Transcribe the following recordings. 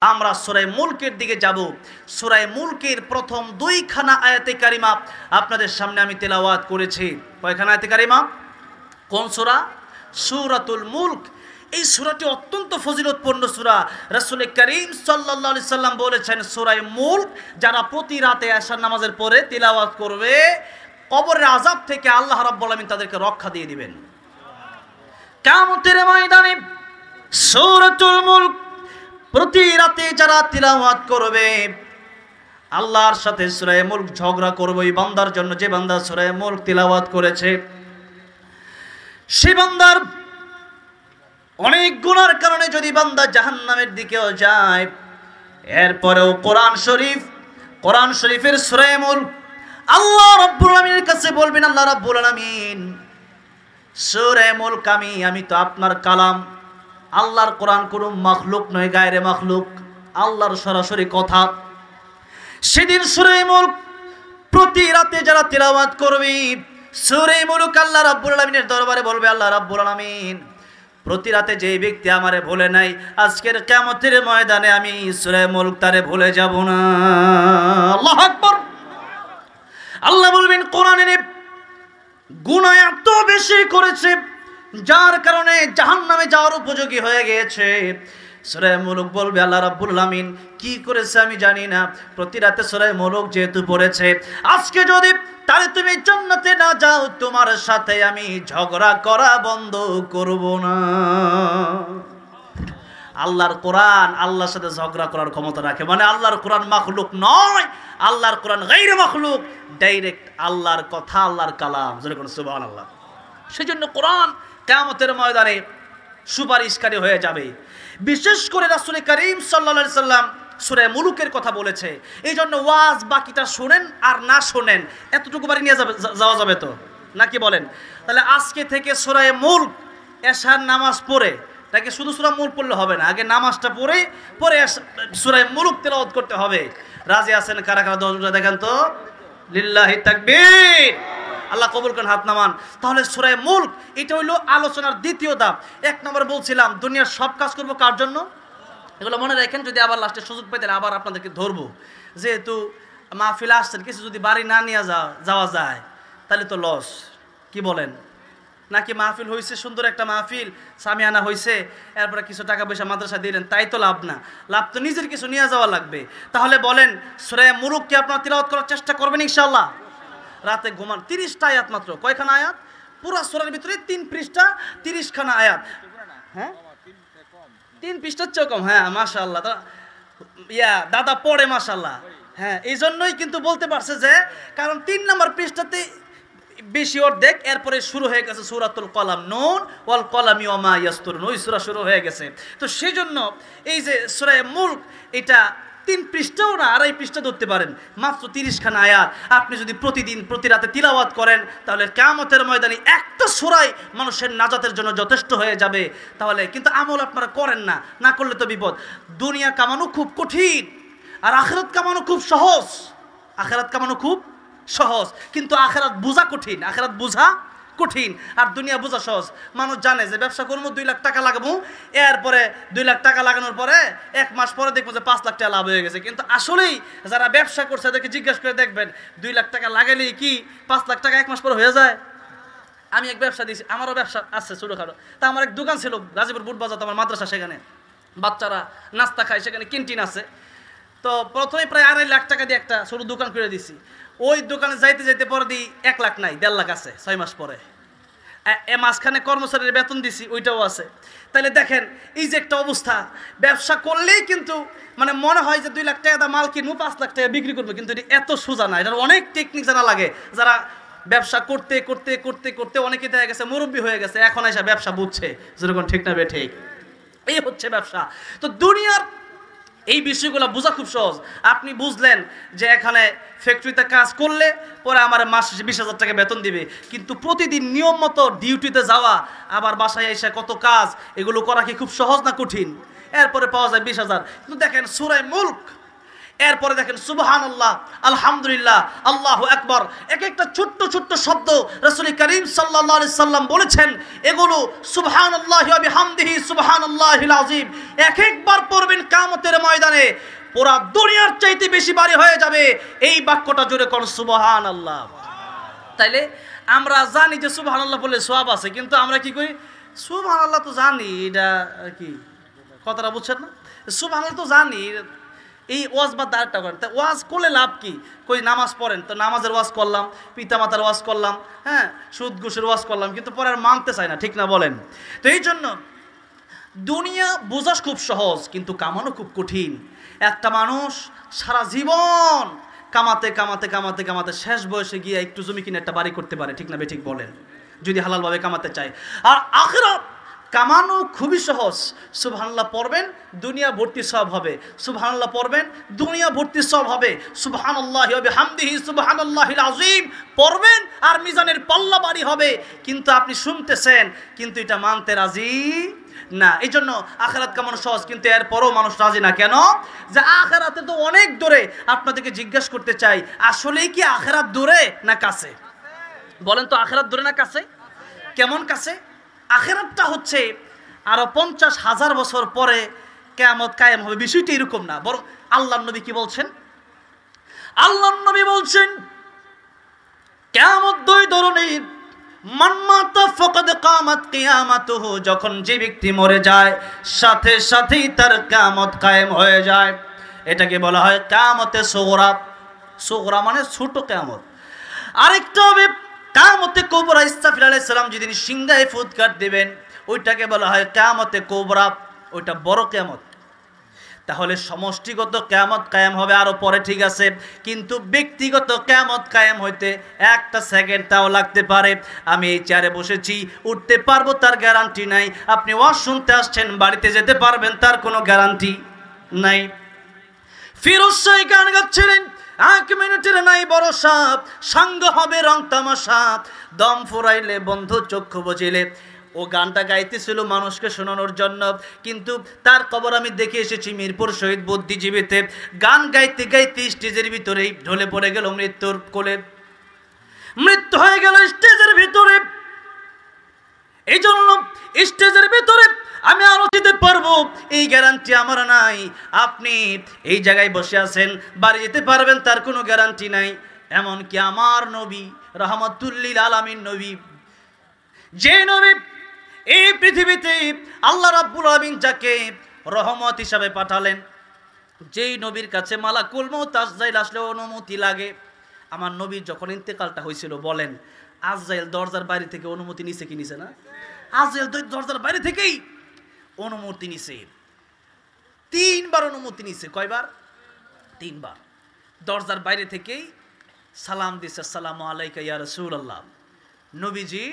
আমরা সূরা মুলকের দিকে যাব। সূরা মুলকের প্রথম দুইখানা আয়াতে কারিমা আপনাদের সামনে আমি তেলাওয়াত করেছি। কয়খানা আয়াতে কারিমা? কোন সূরা? সূরাতুল মুলক। এই সূরাটি অত্যন্ত ফজিলতপূর্ণ সূরা। রাসূল করিম সাল্লাল্লাহু আলাইহি সাল্লাম বলেছেন, সূরা মুলক যারা প্রতি রাতে এশার নামাজের পরে তেলাওয়াত করবে, কবরের আযাব থেকে আল্লাহ রাব্বুল আলামিন তাদেরকে রক্ষা দিয়ে দিবেন। কিয়ামতের ময়দানে সূরাতুল মুলক প্রতি রাতে যারা তিলাওয়াত করবে, আল্লাহর সাথে সূরা মুলক ঝগড়া করবে ওই বান্দার জন্য যে বান্দা সূরা মুলক তিলাওয়াত করেছে। সে বান্দার অনেক গুনার কারণে যদি বান্দা জাহান্নামের দিকেও যায়, এরপরেও কোরআন শরীফের সূরা মুলক আল্লাহ রাব্বুল আলামিনের কাছে বলবেন, আল্লাহ রাব্বুল আলামিন সূরা মুলক আমি তো আপনার কালাম। আল্লাহর কোরআন কোনো মাখলুক নয়, গায়রে মাখলুক, আল্লাহর সরাসরি কথা। সেদিন সূরা মুলক প্রতি রাতে যারা তিলাওয়াত করবে, সূরা মুলক আল্লাহ রাব্বুল আলামিনের দরবারে বলবে, আল্লাহ রাব্বুল আলামিন প্রতি রাতে যে ব্যক্তি আমারে ভুলে নাই, আজকের কিয়ামতের ময়দানে আমি সূরা মুলক তারে ভুলে যাব না। আল্লাহু আকবার। আল্লাহ বলবেন, কোরআনের গুনাহ এত বেশি করেছে যার কারণে জাহান্নামে যাওয়ার উপযোগী হয়ে গিয়েছে। সূরা মুলক বলবে, আল্লাহ রাব্বুল আলামিন কি করেছে আমি জানি না, প্রতি রাতে সূরা মুলক যেহেতু পড়েছে, আজকে যদি তাহলে তুমি জান্নাতে না যাও, তোমার সাথে আমি ঝগড়া করা বন্ধ করব না। আল্লাহর কোরআন আল্লাহর সাথে ঝগড়া করার ক্ষমতা রাখে, মানে আল্লাহর কোরআন মাখলুক নয়, আল্লাহর কোরআন গায়রে মাখলুক, ডাইরেক্ট আল্লাহর কথা, আল্লাহর কালাম। যেরকম সুবহানাল্লাহ। সেজন্য কোরআন কিয়ামতের ময়দানে সুপারিশকারী হয়ে যাবে। বিশেষ করে রাসূল করিম সাল্লাল্লাহু আলাইহি সাল্লাম সূরা মুলকের কথা বলেছে, এই জন্য ওয়াজ বাকিটা শুনেন আর না শুনেন এতটুকু বাড়ি নিয়ে যাওয়া যাবে তো নাকি বলেন? তাহলে আজকে থেকে সূরা মুলক এশার নামাজ পড়ে, তাকে শুধু সূরা মুলক পড়লে হবে না, আগে নামাজটা পড়ে সূরা মুলক তেলাওয়াত করতে হবে। রাজি আছেন কারা কারা? দশটা দেখেন তো। লিল্লাহি তাকবীর। আল্লাহ কবুল করেন, হাত নামান। তাহলে সূরা মুলক এটা হইল আলোচনার দ্বিতীয় ধাপ। এক নম্বর বলছিলাম দুনিয়ার সব কাজ করব কার জন্য, এগুলো মনে রাখেন। যদি আবার লাস্টে সুযোগ পাই তাহলে আবার আপনাদেরকে ধরবো। যেহেতু মাহফিল আসছেন, কিছু যদি বাড়ি না নিয়ে যাওয়া যায় তাহলে তো লস। কি বলেন? নাকি মাহফিল হয়েছে, সুন্দর একটা মাহফিল, সামিয়ানা হয়েছে, এরপরে কিছু টাকা পয়সা মাদ্রাসা দিলেন, তাই তো লাভ না। লাভ তো নিজের কিছু নিয়ে যাওয়া লাগবে। তাহলে বলেন সূরা মুলক কি আপনারা তিলাওয়াত করার চেষ্টা করবেন ইনশাআল্লাহ? রাতে ঘুমান। 30টা আয়াত মাত্র। কয়খানা আয়াত? পুরা সূরার ভিতরে 3 পৃষ্ঠা, 30খানা আয়াত। হ্যাঁ, 3 পৃষ্ঠার চেয়েও কম। হ্যাঁ, মাশাআল্লাহ। দাদা পড়ে মাশাআল্লাহ। হ্যাঁ, এই জন্যই কিন্তু বলতে পারছে যে, কারণ 3 নম্বর পৃষ্ঠাতে বেশি অর্ধেক, এরপরে শুরু হয়ে গেছে সূরাতুল কলাম, নুন ওয়াল কলামি ওয়া মা ইয়াসতুরুন, ওই সূরা শুরু হয়ে গেছে। তো সেই জন্য এই যে সূরা মুলক এটা 3 পৃষ্ঠাও না, 2.5 পৃষ্ঠা ধরতে পারেন, মাত্র 30খানা আয়াত। আপনি যদি প্রতিদিন প্রতি রাতে তিলাওয়াত করেন, তাহলে কিয়ামতের ময়দানে একটা সূরাই মানুষের নাজাতের জন্য যথেষ্ট হয়ে যাবে। তাহলে কিন্তু আমল আপনারা করেন না, না করলে তো বিপদ। দুনিয়া কামানো খুব কঠিন, আর আখিরাত কামানো খুব সহজ। আখিরাত কামানো খুব সহজ, কিন্তু আখিরাত বোঝা কঠিন। আখিরাত বোঝা কঠিন আর দুনিয়া বোঝা সহজ। মানুষ জানে যে ব্যবসা করবো, 2 লাখ টাকা লাগাবো, এরপরে 2 লাখ টাকা লাগানোর পরে 1 মাস পরে দেখবো যে 5 লাখ টাকা লাভ হয়ে গেছে। কিন্তু আসলেই যারা ব্যবসা করছে তাদেরকে জিজ্ঞাসা করে দেখবেন, 2 লাখ টাকা লাগালেই কি 5 লাখ টাকা 1 মাস পরে হয়ে যায়? আমি এক ব্যবসা দিয়েছি, আমারও ব্যবসা আছে ছোটোখাটো। তা আমার এক দোকান ছিল গাজীপুর বুটবাজার, আমার মাদ্রাসা, সেখানে বাচ্চারা নাস্তা খায়, সেখানে ক্যান্টিন আছে। তো প্রথমে প্রায় 2.5 লাখ টাকা দিয়ে একটা ছোটো দোকান করে দিছি। ওই দোকানে যাইতে যাইতে পরে দিই 1 লাখ নাই, 1.5 লাখ আছে 6 মাস পরে। মাঝখানে কর্মচারীর বেতন দিছি, ওইটাও আছে। তাহলে দেখেন এই যে একটা অবস্থা। ব্যবসা করলেই কিন্তু মানে মনে হয় যে 2 লাখ টাকা দা মাল কিনবো, 5 লাখ টাকা বিক্রি করবো, কিন্তু এটা এত সোজা না। এটার অনেক টেকনিক জানা লাগে। যারা ব্যবসা করতে করতে করতে করতে অনেকে দেখা গেছে মুরব্বী হয়ে গেছে, এখন এসে ব্যবসা বুঝছে। যেরকম ঠিক না বে ঠিক, এই হচ্ছে ব্যবসা। তো দুনিয়ার এই বিষয়গুলো বোঝা খুব সহজ। আপনি বুঝলেন যে এখানে ফ্যাক্টরিতে কাজ করলে পরে আমার মাসে 20,000 টাকা বেতন দিবে, কিন্তু প্রতিদিন নিয়ম মতো ডিউটিতে যাওয়া, আবার বাসায় এসে কত কাজ, এগুলো করা কি খুব সহজ না কঠিন? এরপরে পাওয়া যায় 20,000। কিন্তু দেখেন সূরা মুলক এরপরে দেখেন সুবহানাল্লাহ, আলহামদুলিল্লাহ, আল্লাহু আকবার, এক একটা ছোট্ট ছোট্ট শব্দ রাসূল করিম সাল্লাল্লাহু আলাইহি সাল্লাম বলেছেন। এগুলো সুবহানাল্লাহি ওয়া বিহামদিহি সুবহানাল্লাহিল আযীম এক একবার পড়বেন কিয়ামতের ময়দানে পুরা দুনিয়ার চাইতে বেশি বাড়ি হয়ে যাবে। এই বাক্যটা জোরে কোন সুবহানাল্লাহ। তাইলে আমরা জানি যে সুবহানাল্লাহ বললে সওয়াব আছে, কিন্তু আমরা কি করি? সুবহানাল্লাহ তো জানি, এটা কি কথাটা বুঝছেন না? সুবহানাল্লাহ তো জানি, এই ওয়াজ বা দাঁড়টা করেন, তা ওয়াজ করলে লাভ কি? কই নামাজ পড়েন, তো নামাজের ওয়াজ করলাম, পিতামাতার ওয়াজ করলাম, হ্যাঁ, সুদ ঘুষের ওয়াজ করলাম, কিন্তু পরে আর মানতে চায় না, ঠিক না বলেন? তো এই জন্য দুনিয়া বোঝা খুব সহজ, কিন্তু কামানো খুব কঠিন। একটা মানুষ সারা জীবন কামাতে কামাতে কামাতে কামাতে শেষ বয়সে গিয়ে একটু জমি কিনে একটা বাড়ি করতে পারে, ঠিক না বেঠিক বলেন? যদি হালালভাবে কামাতে চায়। আর আখিরাত কামানো খুবই সহজ। সুবহানাল্লাহ পড়বেন, দুনিয়া ভর্তি সওয়াব হবে। সুবহানাল্লাহ পড়বেন, দুনিয়া ভর্তি সওয়াব হবে। সুবহানাল্লাহি ওয়া বিহামদিহি সুবহানাল্লাহিল আযীম পড়বেন, আর মিজানের পাল্লা ভারী হবে। কিন্তু আপনি শুনতেছেন, কিন্তু এটা মানতে রাজি না। এই জন্য আখিরাত কামানো সহজ, কিন্তু এরপরও মানুষ রাজি না। কেন? যে আখিরাতে তো অনেক দূরে। আপনাদেরকে জিজ্ঞাসা করতে চাই, আসলেই কি আখিরাত দূরে না কাছে? বলেন তো, আখিরাত দূরে না কাছে? কেমন কাছে? আখিরাতটা হচ্ছে আরো 50,000 বছর পরে কিয়ামত কায়েম হবে। বিষয়টি এরকম না, বরং আল্লাহর নবী কি বলছেন? আল্লাহর নবী বলছেন কিয়ামত দুই ধরনের। মান মাতা ফাকাদ কামাত কিয়ামাতুহু, যখন যে ব্যক্তি মরে যায় সাথে সাথেই তার কিয়ামত কায়েম হয়ে যায়। এটাকে বলা হয় কিয়ামতে সুগরা। সুগরা মানে ছোট কিয়ামত। আরেকটা হবে কিয়ামতে কুবরা। ইসরাফিল আলাইহিস সালাম যেদিন সিংহায় ফুৎকার দিবেন, ওইটাকে বলা হয় কিয়ামতে কুবরা, ওইটা বড় কিয়ামত। তাহলে সমষ্টিগত কিয়ামত কায়েম হবে আরো পরে, ঠিক আছে, কিন্তু ব্যক্তিগত কিয়ামত কায়েম হইতে একটা সেকেন্ডটাও লাগতে পারে। আমি এই চেয়ারে বসেছি, উঠতে পারবো তার গ্যারান্টি নাই। আপনি ওয়াজ শুনতে আসছেন, বাড়িতে যেতে পারবেন তার কোনো গ্যারান্টি নাই। ফিরোজ শাহ গান গাচ্ছিলেন, 1 মিনিটের নাই ভরসা, সাঙ্গ হবে রং তামাশা, দম ফুরাইলে বন্ধু চক্ষু বুঝিলে। ও গানটা গাইতেছিল মানুষকে শোনানোর জন্য, কিন্তু তার খবর আমি দেখে এসেছি মিরপুর শহীদ বুদ্ধিজীবীতে। গান গাইতে গাইতে স্টেজের ভিতরেই ঢলে পড়ে গেল মৃত্যুর কোলে। মৃত্যু হয়ে গেল স্টেজের ভিতরে। এই জন্য স্টেজের ভিতরে আমি আরো যেতে পারবো এই গ্যারান্টি আমার নাই। আপনি এই জায়গায় বসে আছেন, বাড়ি যেতে পারবেন তার কোনো গ্যারান্টি নাই। এমনকি আমার নবী রাহমাতুল লিল আলামিন নবী, যে নবী এই পৃথিবীতে আল্লাহ রাব্বুল আলামিন যাকে রহমত হিসাবে পাঠালেন, যেই নবীর কাছে মালাকুল মউত আজরাইল আসলে অনুমতি লাগে। আমার নবীর যখন ইন্তেকালটা হয়েছিল, বলেন আজরাইল দরজার বাইরে থেকে অনুমতি নিছে কি নিছে না? আজরাইল দরজার বাইরে থেকেই অনুমতি নিছে। 3 বার অনুমতি নিছে। কয়বার? 3 বার। দরজার বাইরে থেকেই সালাম দিছে, আসসালামু আলাইকা ইয়া রাসূলুল্লাহ। নবীজি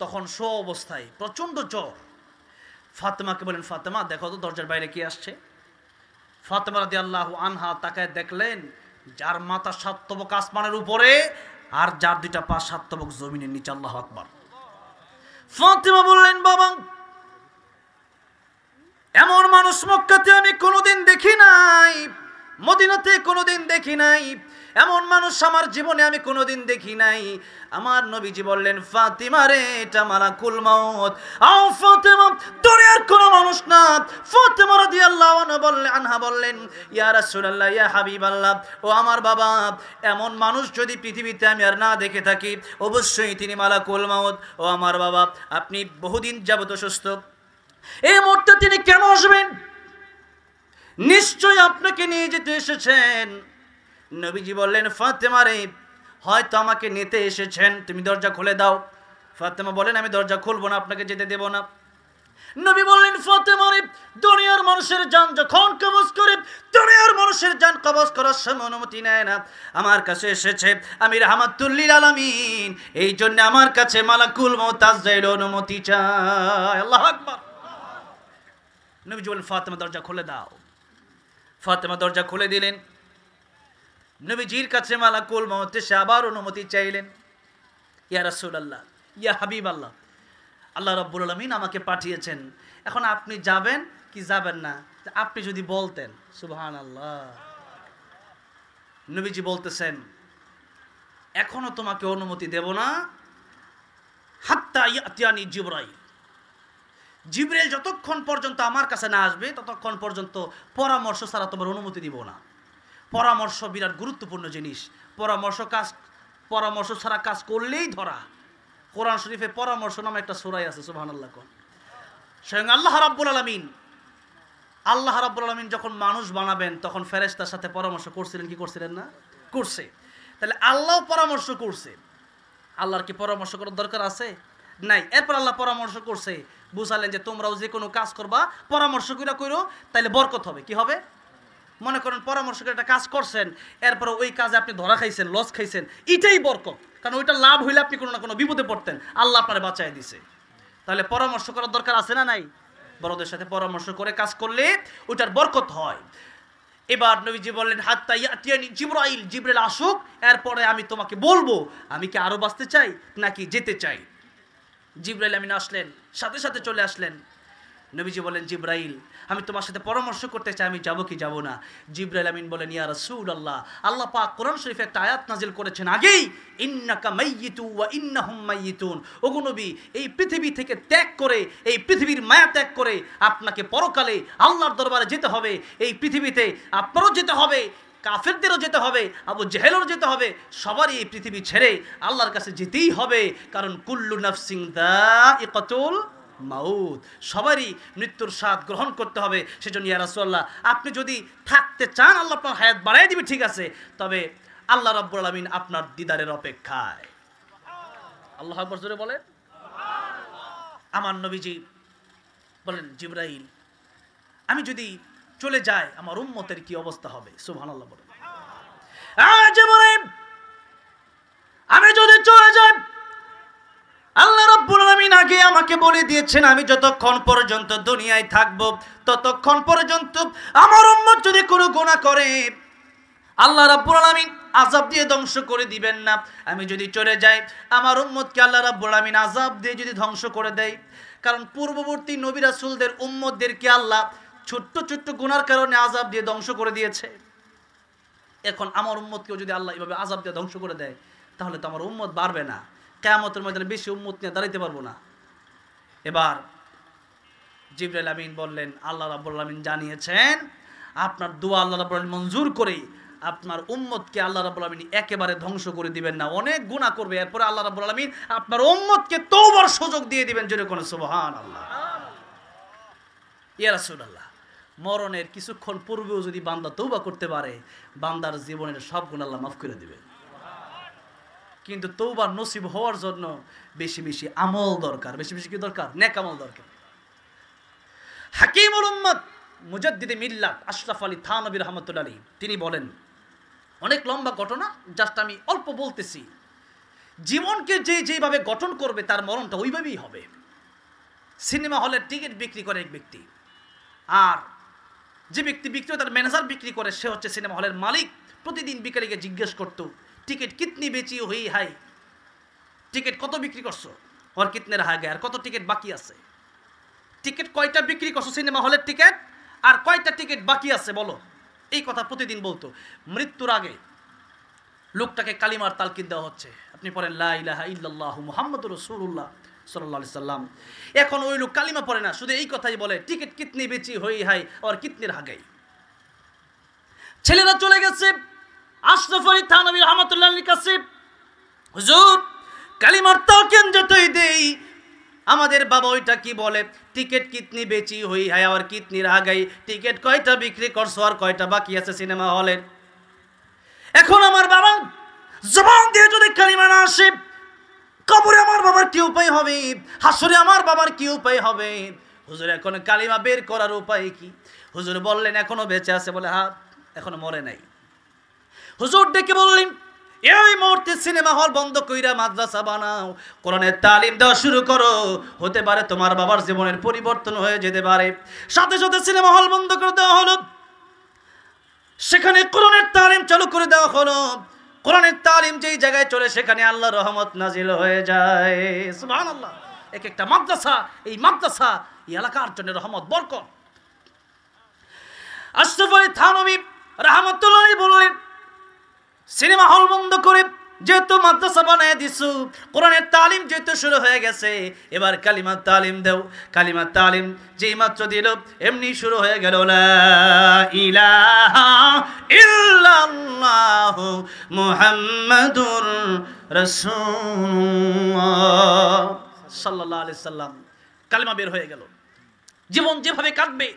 তখন শো অবস্থায়, প্রচণ্ড জ্বর। ফাতেমাকে বলেন, ফাতেমা দেখো তো দরজার বাইরে কি আসছে। ফাতেমা রাদিয়াল্লাহু আনহা তাকায় দেখলেন, যার মাথা 7 তবক আসমানের উপরে, আর যার 2টা পা 7 তবক জমিনের নিচে। আল্লাহু আকবার। ফাতেমা বললেন, বাবা এমন মানুষ মক্কাতে আমি কোনোদিন দেখি নাই, মদিনাতে কোনোদিন দেখি নাই, এমন মানুষ আমার জীবনে আমি কোনোদিন দেখি নাই। আমার নবীজি বললেন, ফাতিমা রে, এটা মালাকুল মউত। আও ফাতিমা, দুনিয়ার কোনো মানুষ না। ফাতিমা রাদিয়াল্লাহু আনহা বললেন, ইয়া রাসূলুল্লাহ, ইয়া হাবিবাল্লাহ, ও আমার বাবা, এমন মানুষ যদি পৃথিবীতে আমি আর না দেখে থাকি, অবশ্যই তিনি মালাকুল মউত। ও আমার বাবা, আপনি বহুদিন যাবত অসুস্থ, এই মুহূর্তে তিনি কেন আসবেন? নিশ্চয় আপনাকে নিয়ে যেতে এসেছেন। নবীজি বললেন, ফাতেমা রে, হয়তো আমাকে নিতে এসেছেন, তুমি দরজা খুলে দাও। ফাতেমা বলেন, আমি দরজা খুলবো না, আপনাকে যেতে দেব না। নবী বললেন, ফাতেমা রে, দুনিয়ার মানুষের জান যখন কবজ করে, দুনিয়ার মানুষের জান কবজ করার সময় অনুমতি নেয় না। আমার কাছে এসেছে, আমি রাহমাতুল লিল আলামিন, এই জন্য আমার কাছে মালাকুল মউত আজরাইল অনুমতি চায়। আল্লাহু আকবার। নবীজি বললেন, ফাতেমা দরজা খুলে দাও। ফাতেমা দরজা খুলে দিলেন। নবীজির কাছে মালাকুল মউত এসে আবার অনুমতি চাইলেন, ইয়া রাসূলুল্লাহ, ইয়া হাবিবাল্লাহ, আল্লাহ রাব্বুল আলামিন আমাকে পাঠিয়েছেন, এখন আপনি যাবেন কি যাবেন না? আপনি যদি বলতেন সুবহানাল্লাহ, নবীজি বলতেছেন এখনো তোমাকে অনুমতি দেব না হাত্তা ইয়াতিয়ানি জিবরাইল, জিবরাইল যতক্ষণ পর্যন্ত আমার কাছে না আসবে ততক্ষণ পর্যন্ত পরামর্শ ছাড়া তোমার অনুমতি দিব না। পরামর্শ বিরাট গুরুত্বপূর্ণ জিনিস। পরামর্শ ছাড়া কাজ করলেই ধরা। কোরআন শরীফে পরামর্শ নামে একটা সূরা আছে, সুবহানাল্লাহ। স্বয়ং আল্লাহ রাব্বুল আলামিন যখন মানুষ বানাবেন তখন ফেরেশতার সাথে পরামর্শ করছিলেন কি করছিলেন না? করছে। তাহলে আল্লাহ পরামর্শ করছে, আল্লাহর কি পরামর্শ করার দরকার আছে? নাই। এরপর আল্লাহ পরামর্শ করছে, বুঝালেন যে তোমরাও যে কোনো কাজ করবা পরামর্শ করে করো, তাইলে বরকত হবে। কি হবে? মনে করেন পরামর্শ করে একটা কাজ করছেন, এরপর ওই কাজে আপনি ধরা খাইছেন, লস খাইছেন, এটাই বরকত। কারণ ওইটা লাভ হইলে আপনি কোনো না কোনো বিপদে পড়তেন, আল্লাহ আপনারে বাঁচায় দিছে। তাহলে পরামর্শ করার দরকার আছে না নাই? বড়দের সাথে পরামর্শ করে কাজ করলে ওইটার বরকত হয়। এবার নবীজি বললেন হাত্তা ইয়াতিয়ানি জিবরাইল, জিবরাইল আসুক, এরপরে আমি তোমাকে বলবো আমি কি আরো বাঁচতে চাই নাকি যেতে চাই। জিবরাইল আমিন আসলেন, সাথে সাথে চলে আসলেন। নবীজি বলেন জিবরাইল আমি তোমার সাথে পরামর্শ করতে চাই, আমি যাব কি যাব না? জিবরাইল আমিন বলেন ইয়া রাসূলুল্লাহ, আল্লাহ পাক কোরআন শরীফে একটা আয়াত নাজিল করেছেন আগেই, ইন্নাকা মাইয়িতু ওয়া ইন্নাহুম মাইয়িতুন। ওগো নবী, এই পৃথিবী থেকে ত্যাগ করে, এই পৃথিবীর মায়া ত্যাগ করে আপনাকে পরকালে আল্লাহর দরবারে যেতে হবে। এই পৃথিবীতে আপনারও যেতে হবে, কাফেরদেরও যেতে হবে, আবু জেহেলেরও যেতে হবে, সবারই এই পৃথিবী ছেড়ে আল্লাহর কাছে যেতেই হবে। কারণ কুল্লু নাফসিন যায়িকাতুল মাউত, সবারই মৃত্যুর স্বাদ গ্রহণ করতে হবে। সেজন্য ইয়া রাসূলুল্লাহ আপনি যদি থাকতে চান আল্লাহ আপনার হায়াত বাড়াই দিবে, ঠিক আছে, তবে আল্লাহ রাব্বুল আলামিন আপনার দিদারের অপেক্ষায়। আল্লাহু আকবার জোরে বলেন। আমার নবীজি বলেন জিবরাইল আমি যদি চলে যাই আমার উম্মতের কি অবস্থা হবে? সুবহানাল্লাহ বলেন। জিবরাইল আমি যদি চলে যাই, আল্লাহ রাব্বুল আলামিন আগে আমাকে বলে দিয়েছেন আমি যতক্ষণ পর্যন্ত দুনিয়ায় থাকব ততক্ষণ পর্যন্ত আমার উম্মত যদি কোনো গুনাহ করে আল্লাহ রাব্বুল আলামিন আযাব দিয়ে ধ্বংস করে দিবেন না। আমি যদি চলে যাই আমার উম্মতকে আল্লাহ রাব্বুল আলামিন আযাব দিয়ে যদি ধ্বংস করে দেয়, কারণ পূর্ববর্তী নবী রাসূলদের উম্মতদেরকে আল্লাহ ছোট্ট ছোট্ট গুনার কারণে আযাব দিয়ে ধ্বংস করে দিয়েছে। এখন আমার উম্মতকেও যদি আল্লাহ এভাবে আযাব দিয়ে ধ্বংস করে দেয় তাহলে তো আমার উম্মত বাড়বে না, কিয়ামতের ময়দানে বেশি উম্মত নিয়ে দাঁড়াইতে পারবো না। এবার জিবরাইল আমিন বললেন আল্লাহ রাব্বুল আলামিন জানিয়েছেন আপনার দোয়া আল্লাহ রাব্বুল আলামিন মঞ্জুর করে আপনার উম্মতকে আল্লাহ রাব্বুল আলামিন একেবারে ধ্বংস করে দিবেন না, অনেক গুনাহ করবে, এরপরে আল্লাহ রাব্বুল আলামিন আপনার উম্মতকে তওবার সুযোগ দিয়ে দিবেন। জোরে কোন সুবহানাল্লাহ। ইয়া রাসূলুল্লাহ মরণের কিছুক্ষণ পূর্বেও যদি বান্দা তওবা করতে পারে বান্দার জীবনের সব গুনাহ আল্লাহ মাফ করে দিবেন। কিন্তু তওবার নসিব হওয়ার জন্য বেশি বেশি আমল দরকার। বেশি বেশি কি দরকার? নেক আমল দরকার। হাকিমুল উম্মত মুজাদ্দিদে মিল্লাত আশরাফ আলী থানভী রাহমাতুল্লাহ আলাইহি তিনি বলেন, অনেক লম্বা ঘটনা, জাস্ট আমি অল্প বলতেছি, জীবনকে যেভাবে গঠন করবে তার মরণটা ওইভাবেই হবে। সিনেমা হলের টিকিট বিক্রি করে এক ব্যক্তি, আর যে ব্যক্তি বিক্রেতার ম্যানেজার বিক্রি করে সে হচ্ছে সিনেমা হলের মালিক। প্রতিদিন বিকেলে গিয়ে জিজ্ঞেস করতো টিকিট কিতনি বেচি হই হাই, টিকিট কত বিক্রি করছো, আর কিতনে রাহা গয়া, আর কত টিকিট বাকি আছে, টিকিট কয়টা বিক্রি করছো সিনেমা হলের টিকিট, আর কয়টা টিকিট বাকি আছে বলো। এই কথা প্রতিদিন বলতো। মৃত্যুর আগে লোকটাকে কালিমার তালকিন দেওয়া হচ্ছে, আপনি পড়েন লা ইলাহা ইল্লাল্লাহু মুহাম্মাদুর রাসূলুল্লাহ সাল্লাল্লাহু আলাইহি সাল্লাম। এখন ওই লোক কালিমা পড়ে না, শুধু এই কথাই বলে টিকিট কিতনি বেচি হই হাই আর কিতনি রাহা গই। ছেলেরা চলে গেছে আশরাফ আলী থানভী রাহমাতুল্লাহ আলাইহির কাছে, হুজুর কালিমার তালকিন যতই দেই আমাদের বাবা ওইটা কি বলে, টিকিট কিতনি বেচি হই হাই আর কিতনি রাহা গই, টিকিট কয়টা বিক্রি করছো আর কয়টা বাকি আছে সিনেমা হলের। এখন আমার বাবা জবান দিয়ে যদি কালিমা না আসে কবরে আমার বাবার কি উপায় হবে, হাসরে আমার বাবার কি উপায় হবে। হুজুর এখন কালিমা বের করার উপায় কি? হুজুর বললেন এখনো বেঁচে আছে, বলে হ্যাঁ এখনো মরে নাই। হুজুর ডেকে বললেন এই মুহূর্তে সিনেমা হল বন্ধ কইরা মাদ্রাসা বানাও, কোরআনের তালিম দেওয়া শুরু করো, হতে পারে তোমার বাবার জীবনের পরিবর্তন হয়ে যেতে পারে। সাথে সাথে সিনেমা হল বন্ধ করে দেওয়া হলো, সেখানে কোরআনের তালিম চালু করে দেওয়া হলো। কোরআনের তালিম যেই জায়গায় চলে সেখানে আল্লাহর রহমত নাজিল হয়ে যায়। সুবহানাল্লাহ। এক একটা মাদ্রাসা, এই মাদ্রাসা এই এলাকার জন্য রহমত বরকত। আশরাফ আলী থানভী রাহমাতুল্লাহ আলাইহি বললেন, সিনেমা হল বন্ধ করে যেহেতু মাদ্রাসা বানায় দিছু, কোরআনের তালিম যেহেতু শুরু হয়ে গেছে, এবার কালিমার তালিম দাও। কালিমার তালিম যেই মাত্র দিল এমনি শুরু হয়ে গেল, লা ইলাহা ইল্লাল্লাহু মুহাম্মাদুর রাসূলুল্লাহ সাল্লাল্লাহু আলাইহি সাল্লাম। কালিমা বের হয়ে গেল। জীবন যেভাবে কাটবে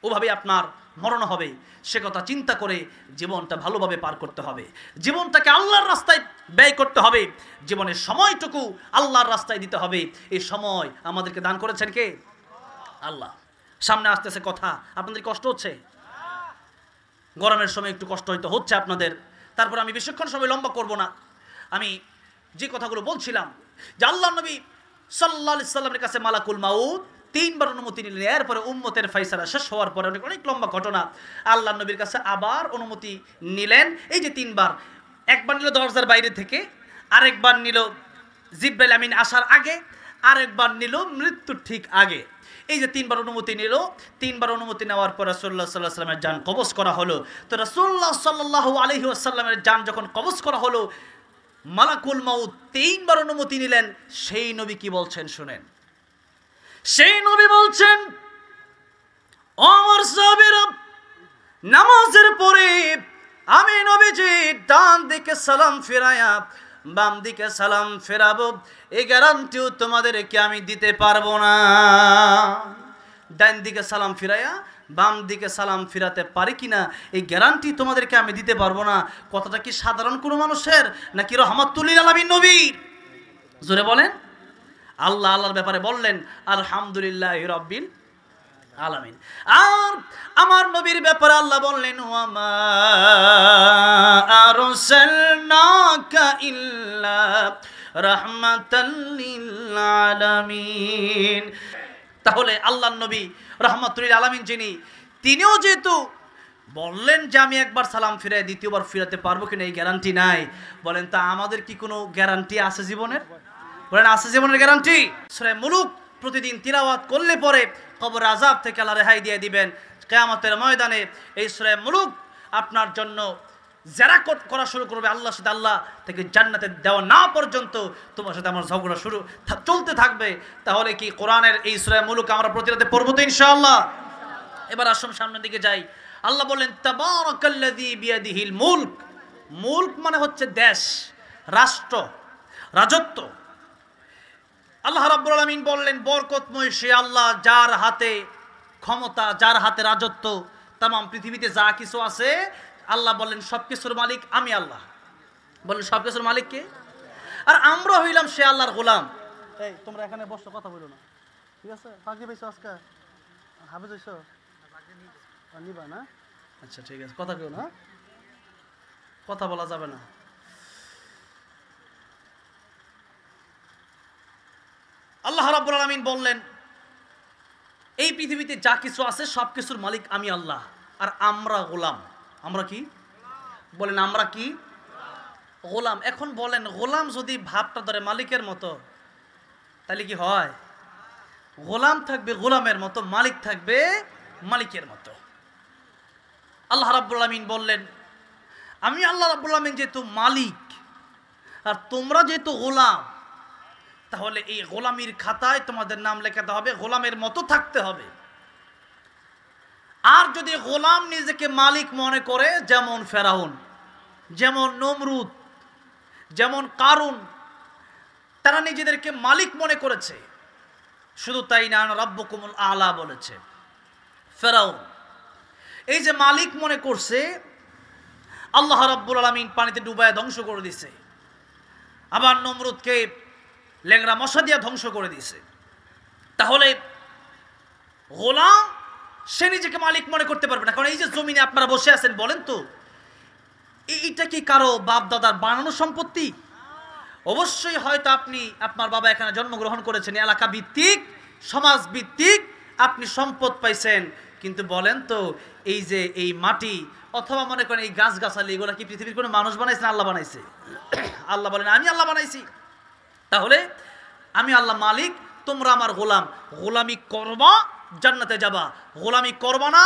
ওভাবে আপনার মরণ হবে, সে কথা চিন্তা করে জীবনটা ভালোভাবে পার করতে হবে। জীবনটাকে আল্লাহর রাস্তায় ব্যয় করতে হবে। জীবনের সময়টুকু আল্লাহর রাস্তায় দিতে হবে। এই সময় আমাদেরকে দান করেছেন কে? আল্লাহ। সামনে আসতেছে কথা, আপনাদের কষ্ট হচ্ছে? গরমের সময় একটু কষ্ট হয়তো হচ্ছে আপনাদের। তারপর আমি বেশিক্ষণ সময় লম্বা করব না। আমি যে কথাগুলো বলছিলাম যে আল্লাহ নবী সাল্লাল্লাহু আলাইহি সাল্লামের কাছে মালাকুল মাউত 3 বার অনুমতি নিলেন। এরপরে উম্মতের ফায়সালা শেষ হওয়ার পরে অনেক লম্বা ঘটনা, আল্লাহ নবীর কাছে আবার অনুমতি নিলেন। এই যে 3 বার, একবার নিল দরজার বাইরে থেকে, আরেকবার নিল জিবরাইল আমিন আসার আগে, আরেকবার নিল মৃত্যুর ঠিক আগে। এই যে 3 বার অনুমতি নিল। 3 বার অনুমতি নেওয়ার পর রাসূলুল্লাহ সাল্লাল্লাহু আলাইহি ওয়াসাল্লামের জান কবজ করা হলো। তো রাসূলুল্লাহ সাল্লাল্লাহু আলাইহি ওয়াসাল্লামের জান যখন কবজ করা হলো, মালাকুল মাউত 3 বার অনুমতি নিলেন। সেই নবী কি বলছেন শুনেন। সেই নবী বলছেন, আমার সাহাবীরা, নামাজের পরে আমি নবীজি ডান দিকে সালাম ফেরায়া বাম দিকে সালাম ফেরাবো, এই গ্যারান্টিও তোমাদেরকে আমি দিতে পারবো না। ডান দিকে সালাম ফিরায়া বাম দিকে সালাম ফিরাতে পারি কিনা এই গ্যারান্টি তোমাদেরকে আমি দিতে পারবো না। কথাটা কি সাধারণ কোনো মানুষের নাকি রহমাতুল লিল আলামিন নবীর? জোরে বলেন। আল্লাহ আল্লাহর ব্যাপারে বললেন আলহামদুলিল্লাহি রাব্বিল আলামিন। আর আমার নবীর ব্যাপারে আল্লাহ বললেন, ওয়া মা আরসালনাকা ইল্লা রাহমাতাল লিল আলামিন। তাহলে আল্লাহর নবী রাহমাতুল লিল আলামিন যিনি, তিনিও যেহেতু বললেন যে আমি একবার সালাম ফিরাই দ্বিতীয়বার ফিরাতে পারবো কিনা এই গ্যারান্টি নাই, বলেন তা আমাদের কি কোনো গ্যারান্টি আছে জীবনের? বলেন আছে জীবনের গ্যারান্টি? সূরা মুলুক প্রতিদিন তিলাওয়াত করলে পরে কবর আযাব থেকে আল্লাহ রেহাই দিয়ে দিবেন। কিয়ামতের ময়দানে এই সূরা মুলুক আপনার জন্য যারা করা শুরু করবে আল্লাহর সাথে, আল্লাহ থেকে জান্নাতে দেওয়া না পর্যন্ত তোমার সাথে আমার ঝগড়া শুরু চলতে থাকবে। তাহলে কি কোরআনের এই সূরা মুলুক আমরা প্রতিরাতে পড়ব তো ইনশাআল্লাহ? এবার আসুন সামনের দিকে যাই। আল্লাহ বললেন তাবারাকাল্লাযী বিয়াদিহিল মুলক। মুলক মানে হচ্ছে দেশ, রাষ্ট্র, রাজত্ব। আল্লাহ রাব্বুল আলামিন বললেন বরকতময় সে আল্লাহ যার হাতে ক্ষমতা, যার হাতে রাজত্ব, তামাম পৃথিবীতে যা কিছু আছে আল্লাহ বললেন সবকিছুর মালিক আমি আল্লাহ। বললেন সবকিছুর মালিক কে? আর আমরা হইলাম সে আল্লাহর গোলাম। এই তোমরা এখানে বসো, কথা বলো না, ঠিক আছে? পাগড়ি পাইছো আজকে? হাফেজ হইছো? নিবা না? আচ্ছা ঠিক আছে, কথা কেউ না, কথা বলা যাবে না। আল্লাহ রাব্বুল আলামিন বললেন এই পৃথিবীতে যা কিছু আছে সব কিছুর মালিক আমি আল্লাহ, আর আমরা গোলাম। আমরা কি বলেন? আমরা কি গোলাম? এখন বলেন গোলাম যদি ভাবটা ধরে মালিকের মতো তাহলে কি হয়? গোলাম থাকবে গোলামের মতো, মালিক থাকবে মালিকের মতো। আল্লাহ রাব্বুল আলামিন বললেন আমি আল্লাহ রাব্বুল আলামিন যেহেতু মালিক আর তোমরা যেহেতু গোলাম, তাহলে এই গোলামির খাতায় তোমাদের নাম লেখাতে হবে, গোলামের মতো থাকতে হবে। আর যদি গোলাম নিজেকে মালিক মনে করে, যেমন ফেরাউন, যেমন নমরুদ, যেমন কারুন, তারা নিজেদেরকে মালিক মনে করেছে। শুধু তাই না, রাব্বুকুমুল আলা বলেছে ফেরাউন। এই যে মালিক মনে করছে, আল্লাহ রাব্বুল আলামিন পানিতে ডুবায় ধ্বংস করে দিছে। আবার নমরুদকে লেংরা মশা দিয়ে ধ্বংস করে দিয়েছে। তাহলে গোলাম সে নিজেকে মালিক মনে করতে পারবে না। কারণ এই যে জমিনে আপনারা বসে আছেন, বলেন তো এইটা কি কারো বাপ দাদার বানানো সম্পত্তি? অবশ্যই হয়তো আপনি, আপনার বাবা এখানে জন্মগ্রহণ করেছেন, এলাকা ভিত্তিক, সমাজ ভিত্তিক আপনি সম্পদ পাইছেন। কিন্তু বলেন তো এই যে এই মাটি অথবা মনে করেন এই গাছগাছালি, এগুলো কি পৃথিবীর কোনো মানুষ বানাইছে না আল্লাহ বানাইছে? আল্লাহ বলেন আমি আল্লাহ বানাইছি। তাহলে আমি আল্লাহ মালিক, তোমরা আমার গোলাম। গোলামি করবা জান্নাতে যাবা, গোলামি করবা না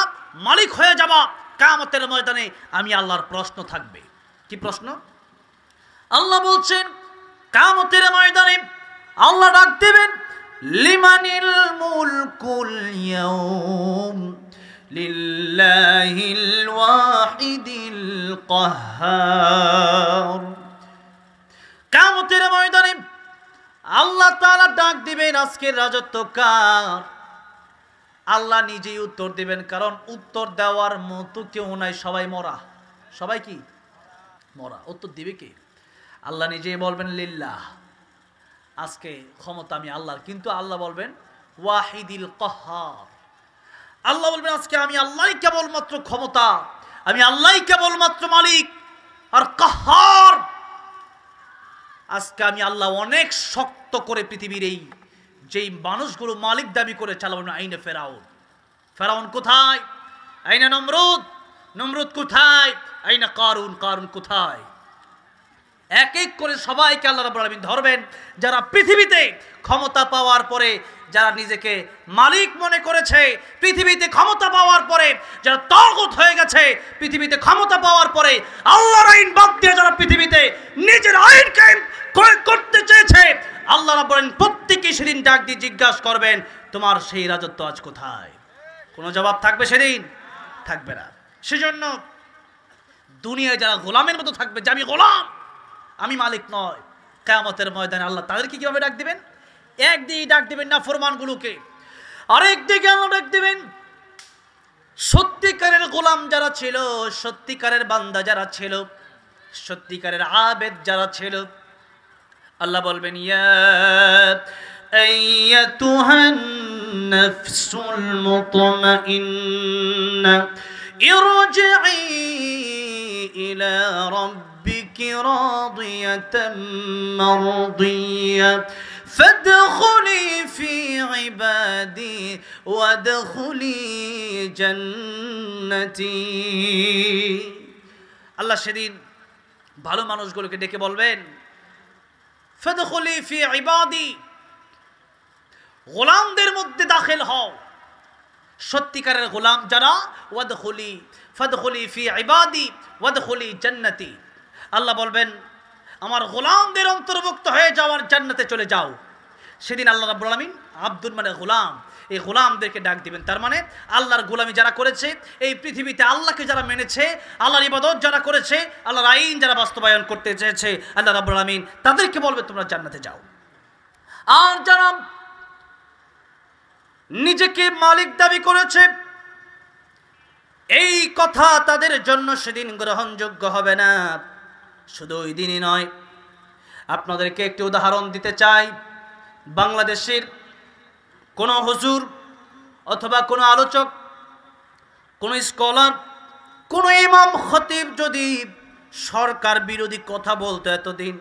মালিক হয়ে যাবা কিয়ামতের ময়দানে আমি আল্লাহর প্রশ্ন থাকবে। কি প্রশ্ন? আল্লাহ বলছেন কিয়ামতের ময়দানে আল্লাহ ডাক দেবেন, লিমানিল মুলকুল ইয়াউম লিল্লাহিল ওয়াহিদিল কাহ্হার। কিয়ামতের ময়দানে আল্লাহ তাআলা ডাক দিবেন, আজকের রাজত্ব কার? আল্লাহ নিজেই উত্তর দিবেন, কারণ উত্তর দেওয়ার মতো কেউ নাই, সবাই মরা। সবাই কি মরা? উত্তর দিবে কে? আল্লাহ নিজেই বলবেন লিল্লাহ, আজকে ক্ষমতা আমি আল্লাহর। কিন্তু আল্লাহ বলবেন ওয়াহিদিল কাহ্হার, আল্লাহ বলবেন আজকে আমি আল্লাহই কেবলমাত্র ক্ষমতা, আমি আল্লাহই কেবলমাত্র মালিক আর কাহ্হার। আজকে আমি আল্লাহ অনেক শক্ত করে পৃথিবীর এই যেই মানুষগুলো মালিক দাবি করে চালাবো। আইনে ফেরাউন, ফেরাউন কোথায়? আইনে নমরুদ, নমরুদ কোথায়? আইনে কারুন, কারুন কোথায়? এক এক করে সবাইকে আল্লাহ রাব্বুল আলামিন ধরবেন। যারা পৃথিবীতে ক্ষমতা পাওয়ার পরে যারা নিজেকে মালিক মনে করেছে, পৃথিবীতে ক্ষমতা পাওয়ার পরে যারা তাগুত হয়ে গেছে, পৃথিবীতে ক্ষমতা পাওয়ার পরে আল্লাহর আইন বাদ দিয়ে যারা পৃথিবীতে নিজের আইন কায়েম করতে চেয়েছে, আল্লাহ রাব্বুল আলামিন প্রত্যেককে সেদিন ডাক দিয়ে জিজ্ঞাসা করবেন, তোমার সেই রাজত্ব আজ কোথায়? কোনো জবাব থাকবে সেদিন? থাকবে না। সেজন্য দুনিয়ায় যারা গোলামের মতো থাকবে যে আমি গোলাম, আমি মালিক নয়, কিয়ামতের ময়দানে আল্লাহ তাদেরকে কিভাবে ডাক দিবেন? একদিকে ডাক দিবেন নাফরমানগুলোকে, আরেকদিকে আল্লাহ ডাক দিবেন সত্যিকারের গোলাম যারা ছিল, সত্যিকারের বান্দা যারা ছিল, সত্যিকারের আবেদ যারা ছিল। আল্লাহ বলবেন ইয়া আইয়াতুহান নাফসুল মুতমাইন্না ইরজিই ইলা রাব্বিকি রাদিয়াতাম মারদিয়া فادخلي في عبادي وادخلي جنتي। আল্লাহ সেদিন ভালো মানুষগুলোকে ডেকে বলবেন ফাদখুলি ফি ইবাদি, গোলামদের মধ্যে দাখিল হও, সত্যিকারের গোলাম যারা, ওয়াদখুলি ফাদখুলি ফি ইবাদি ওয়াদখুলি জান্নাতি। আল্লাহ বলবেন আমার গোলামদের অন্তর্ভুক্ত হয়ে যাওয়ার জান্নাতে চলে যাও। সেদিন আল্লাহ রাব্বুল আলামিন আব্দুল মানে গোলাম, এই গোলামদেরকে ডাক দিবেন। তার মানে আল্লাহর গোলামি যারা করেছে, এই পৃথিবীতে আল্লাহকে যারা মেনেছে, আল্লাহর ইবাদত যারা করেছে, আল্লাহর আইন যারা বাস্তবায়ন করতে চেয়েছে, আল্লাহ রাব্বুল আলামিন তাদেরকে বলবে তোমরা জান্নাতে যাও। আর যারা নিজেকে মালিক দাবি করেছে, এই কথা তাদের জন্য সেদিন গ্রহণযোগ্য হবে না। শুধু ওই দিনই নয়, আপনাদেরকে একটি উদাহরণ দিতে চাই। বাংলাদেশের কোনো হুজুর অথবা কোনো আলোচক, কোনো স্কলার, কোনো ইমাম খতিব যদি সরকার বিরোধী কথা বলতো এতদিন,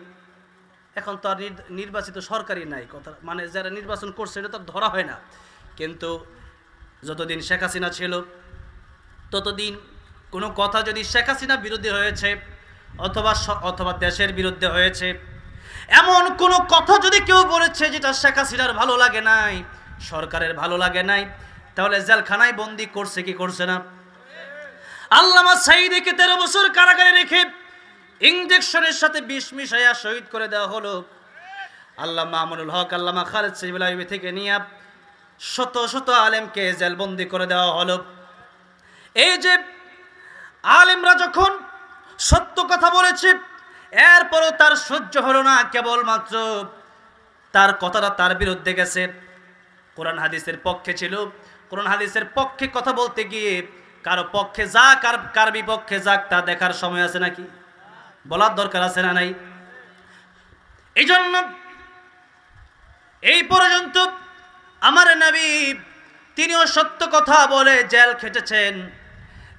এখন তো আর নির্বাচিত সরকারই নাই, কথা মানে যারা নির্বাচন করছে এটা তো ধরা হয় না। কিন্তু যতদিন শেখ হাসিনা ছিল ততদিন কোনো কথা যদি শেখ হাসিনা বিরোধী হয়েছে অথবা দেশের বিরুদ্ধে হয়েছে, এমন কোনো কথা যদি কেউ বলেছে যেটা শেখ হাসিনার ভালো লাগে নাই, সরকারের ভালো লাগে নাই, তাহলে জেলখানায় বন্দি করছে কি করছে না? আল্লামা সাঈদীকে 13 বছর কারাগারে রেখে ইনজেকশনের সাথে বিষ মিশাইয়া শহীদ করে দেওয়া হলো। আল্লামা মামুনুল হক, আল্লামা খালেদ সাহেবুল আইয়ুবী থেকে নিয়ে শত শত আলেমকে জেলবন্দি করে দেওয়া হলো। এই যে আলেমরা যখন সত্য কথা বলেছে, এরপরও তার সহ্য হলো না, কেবলমাত্র তার কথাটা তার বিরুদ্ধে গেছে। কোরআন হাদিসের পক্ষে ছিল, কোরআন হাদিসের পক্ষে কথা বলতে গিয়ে কারো পক্ষে যাক আর কার বিপক্ষে যাক তা দেখার সময় আছে নাকি? বলার দরকার আছে না নাই? এই জন্য এই পর্যন্ত আমার নবী তিনিও সত্য কথা বলে জেল খেটেছেন।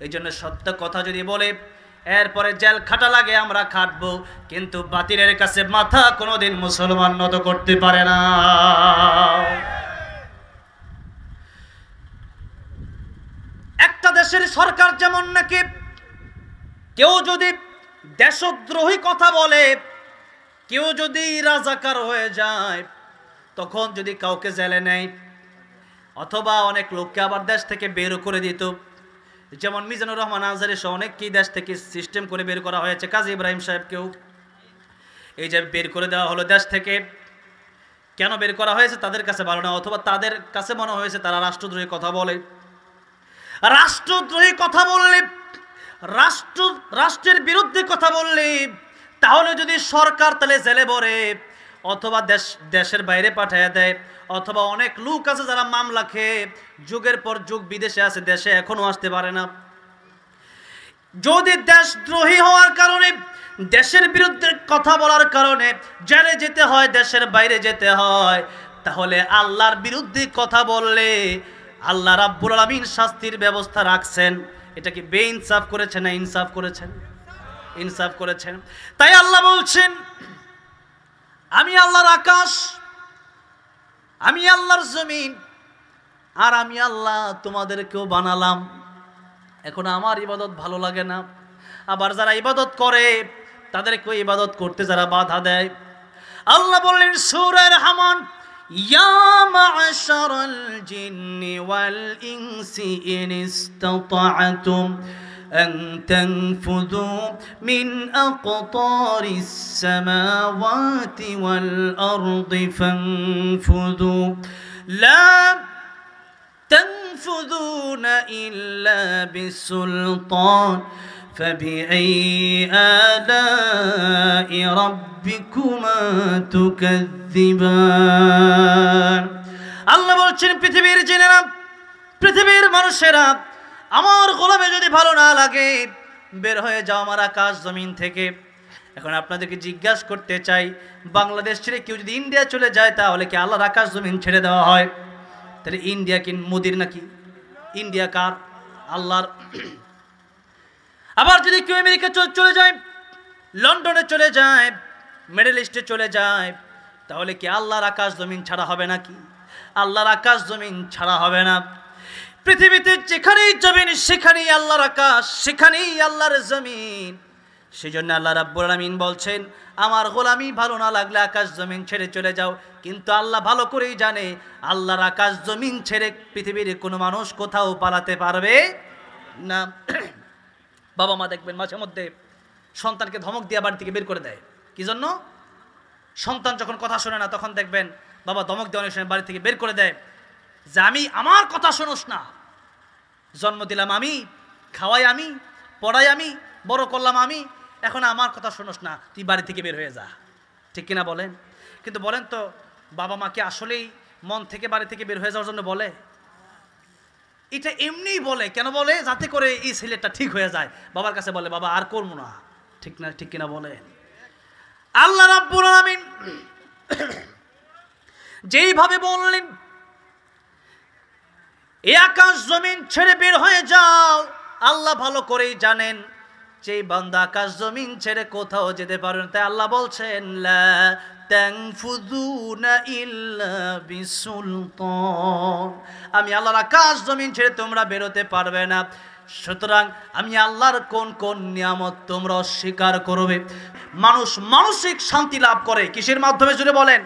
এই জন্য সত্য কথা যদি বলে এরপরে জেল খাটা লাগে আমরা খাটবো, কিন্তু বাতিলের কাছে মাথা কোনোদিন মুসলমান নত করতে পারে না। একটা দেশের সরকার যেমন নাকি কেউ যদি দেশদ্রোহী কথা বলে, কেউ যদি রাজাকার হয়ে যায়, তখন যদি কাউকে জেলে নেয় অথবা অনেক লোককে আবার দেশ থেকে বের করে দিত, যেমন মিজানুর রহমান আজহারি সহ অনেককেই দেশ থেকে সিস্টেম করে বের করা হয়েছে। কাজী ইব্রাহিম সাহেবকেও এই যে বের করে দেওয়া হলো দেশ থেকে, কেন বের করা হয়েছে তাদের কাছে ভালো না, অথবা তাদের কাছে মনে হয়েছে তারা রাষ্ট্রদ্রোহী কথা বলে। রাষ্ট্রদ্রোহী কথা বললে, রাষ্ট্রের বিরুদ্ধে কথা বললে, তাহলে যদি সরকার তাহলে জেলে ভরে অথবা দেশের বাইরে পাঠিয়ে দেয়, অথবা অনেক লোক আছে যারা মামলা খেয়ে যুগের পর যুগ বিদেশে আছে, দেশে এখনো আসতে পারে না। যদি দেশদ্রোহী হওয়ার কারণে, দেশের বিরুদ্ধে কথা বলার কারণে জেলে যেতে হয়, দেশের বাইরে যেতে হয়, তাহলে আল্লাহর বিরুদ্ধে কথা বললে আল্লাহ রাব্বুল আলামিন শাস্তির ব্যবস্থা রাখছেন। এটা কি বেইনসাফ করেছেন না ইনসাফ করেছেন? ইনসাফ করেছেন। তাই আল্লাহ বলছেন, আমি আল্লাহর আকাশ, আমি আল্লাহর জমিন, আর আমি আল্লাহ তোমাদেরকেও বানালাম। এখন আমার ইবাদত ভালো লাগে না, আবার যারা ইবাদত করে তাদেরকেও ইবাদত করতে যারা বাধা দেয়। আল্লাহ বললেন সূরা রহমান, ইয়া মা'শারাল জিন্নি ওয়াল ইনসি ইন ইসতাতা'তুম আন তানফুযু মিন আকতারিস সামাওয়াতি ওয়াল আরদি ফানফুযু লা تنفذون إلا بسلطان فبأي آلاء ربكما تكذبان। আল্লাহ বলছেন পৃথিবীর জিনেরা, পৃথিবীর মানুষেরা, আমার গোলামে যদি ভালো না লাগে বের হয়ে যাও আমার আকাশ জমিন থেকে। এখন আপনাদেরকে জিজ্ঞাসা করতে চাই, বাংলাদেশ ছেড়ে কেউ যদি ইন্ডিয়া চলে যায় তাহলে কি আল্লাহর আকাশ জমিন ছেড়ে দেওয়া হয়? তাহলে ইন্ডিয়া কি মোদির নাকি? ইন্ডিয়া কার? আল্লাহর। আবার যদি কেউ আমেরিকা চলে যায়, লন্ডনে চলে যায়, মিডল ইস্টে চলে যায়, তাহলে কি আল্লাহর আকাশ জমিন ছাড়া হবে নাকি? আল্লাহর আকাশ জমিন ছাড়া হবে না। পৃথিবীতে যেখানেই যাবেন সেখানেই আল্লাহর আকাশ, সেখানেই আল্লাহর জমিন। সেই জন্য আল্লাহ রাব্বুল আলামিন বলছেন, আমার গোলামি ভালো না লাগলে আকাশ জমিন ছেড়ে চলে যাও। কিন্তু আল্লাহ ভালো করেই জানে আল্লাহর আকাশ জমিন ছেড়ে পৃথিবীর কোনো মানুষ কোথাও পালাতে পারবে না। বাবা মা দেখবেন মাঝে মধ্যে সন্তানকে ধমক দিয়ে বাড়ি থেকে বের করে দেয়। কি জন্য? সন্তান যখন কথা শোনে না তখন দেখবেন বাবা ধমক দিয়ে অনেক সময় বাড়ি থেকে বের করে দেয়, যে আমি, আমার কথা শোনোস না, জন্ম দিলাম আমি, খাওয়াই আমি, পড়াই আমি, বড় করলাম আমি, এখন আমার কথা শোনোস না, তুই বাড়ি থেকে বের হয়ে যা। ঠিক কিনা বলেন? কিন্তু বলেন তো, বাবা মাকে আসলেই মন থেকে বাড়ি থেকে বের হয়ে যাওয়ার জন্য বলে? এটা এমনিই বলে। কেন বলে? যাতে করে এই ছেলেটা ঠিক হয়ে যায়, বাবার কাছে বলে বাবা আর করবো না। ঠিক না? ঠিক কিনা বলেন? আল্লাহ রাব্বুল আলামিন যেইভাবে বললেন এই আকাশ জমিন ছেড়ে বের হয়ে যাও, আল্লাহ ভালো করেই জানেন যে বান্দা আকাশ জমিন ছেড়ে কোথাও যেতে পারবে না। তাই আল্লাহ বলছেন লা তানফুযুনা ইল্লা বিসুলতান, আমি আল্লাহর আকাশ জমিন ছেড়ে তোমরা বেরোতে পারবে না। সুতরাং আমি আল্লাহর কোন কোন নিয়ামত তোমরা অস্বীকার করবে? মানুষ মানসিক শান্তি লাভ করে কিসের মাধ্যমে? জুড়ে বলেন।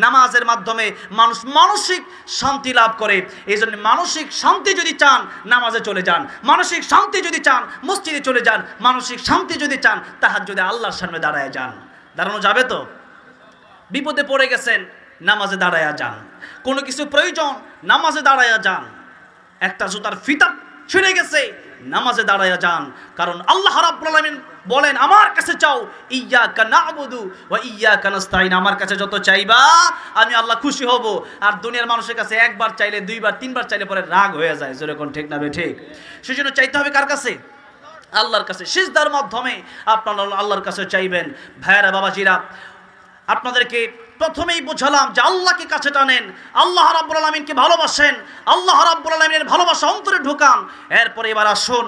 নামাজের মাধ্যমে মানুষ মানসিক শান্তি লাভ করে। এই জন্য মানসিক শান্তি যদি চান নামাজে চলে যান, মানসিক শান্তি যদি চান মসজিদে চলে যান, মানসিক শান্তি যদি চান তাহাজ্জুদে আল্লাহর সামনে দাঁড়ায় যান। দাঁড়ানো যাবে তো? বিপদে পড়ে গেছেন, নামাজে দাঁড়ায়া যান। কোনো কিছু প্রয়োজন, নামাজে দাঁড়ায়া যান। একটা জুতার ফিতা ছিঁড়ে গেছে, নামাজে দাঁড়ায়া যান। কারণ আল্লাহ রাব্বুল আলামিন বলেন আমার কাছে চাও, ইয়্যাকা না'বুদু ওয়া ইয়্যাকা নাস্তাইন, আমার কাছে যত চাইবা আমি আল্লাহ খুশি হব। আর দুনিয়ার মানুষের কাছে একবার চাইলে, দুইবার, তিনবার চাইলে পরে রাগ হয়ে যায়। যেরকম ঠিক না বে ঠিক? সেজন্য চাইতে হবে কার কাছে? আল্লাহর কাছে। সিজদার মাধ্যমে আপনারা আল্লাহর কাছে চাইবেন। ভাইরা বাবাজিরা, আপনাদেরকে প্রথমেই বোঝালাম যে আল্লাহকে কাছে টানেন, আল্লাহ রাব্বুল আলামিনকে ভালোবাসেন, আল্লাহ রাব্বুল আলামিনের ভালোবাসা অন্তরে ঢোকান। এরপরে এবার আসুন